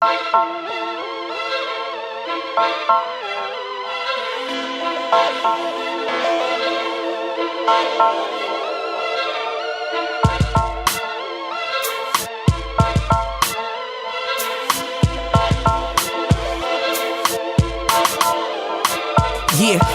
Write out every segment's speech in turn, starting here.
Yeah,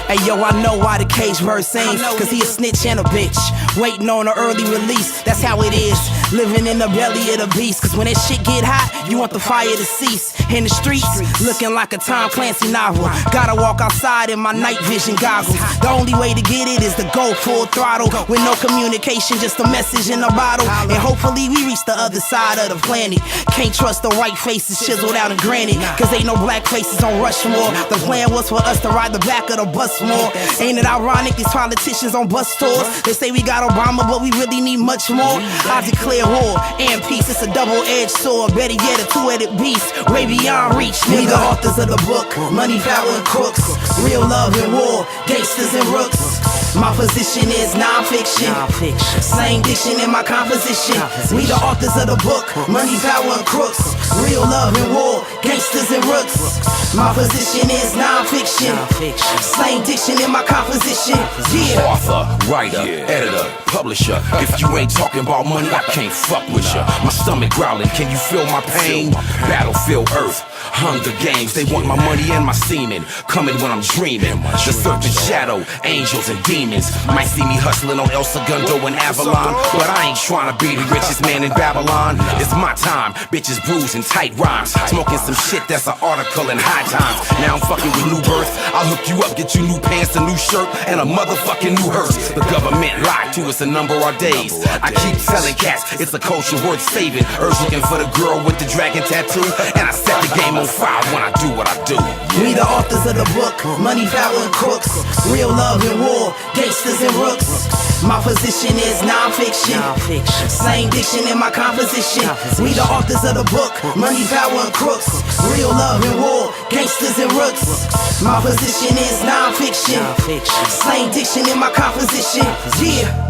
hey yo, I know why the Cage verse sings, cause he a snitch and a bitch, waiting on an early release. That's how it is, living in the belly of the beast. Cause when that shit get hot, you want the fire to cease. In the streets, looking like a Tom Clancy novel. Gotta walk outside in my night vision goggles. The only way to get it is to go full throttle, with no communication, just a message in a bottle. And hopefully we reach the other side of the planet. Can't trust the white faces chiseled out and granite, cause ain't no black faces on Rushmore. The plan was for us to ride the back of the bus more. Ain't it ironic, these politicians on bus tours? They say we got Obama, but we really need much more. I declare war and peace, it's a double-edged sword. Better yet, a two-headed beast, way beyond reach. We the authors of the book, money, power, and crooks, real love and war, gangsters and rooks. My position is non-fiction, slang diction in my composition. We the authors of the book, money, power, and crooks, real love and war, gangsters and rooks. My position is non-fiction, slang diction in my composition. Yeah. Author, writer, editor, publisher. If you ain't talking about money, I can't fuck with ya. My stomach growling, can you feel my pain? Battlefield Earth, Hunger Games. They want my money and my semen, coming when I'm dreaming. The serpent shadow, angels and demons. Might see me hustling on El Segundo and Avalon, but I ain't trying to be the richest man in Babylon. It's my time, bitches bruising tight rhymes, smoking some shit that's an article in High Times. Now I'm fucking with New Birth. I'll hook you up, get you new pants, a new shirt, and a motherfucking new hearse. The government lied to us a number of days. I keep telling cats it's a culture worth saving. Urge looking for the girl with the dragon tattoo, and I set the game on fire when I do what I do. We the authors of the book, money, power, and crooks, real love and war, gangsters and rooks. My position is non-fiction, slang diction in my composition. We the authors of the book, money, power, and crooks, real love and war, gangsters and rooks. My position is non-fiction, slang diction in my composition. Yeah.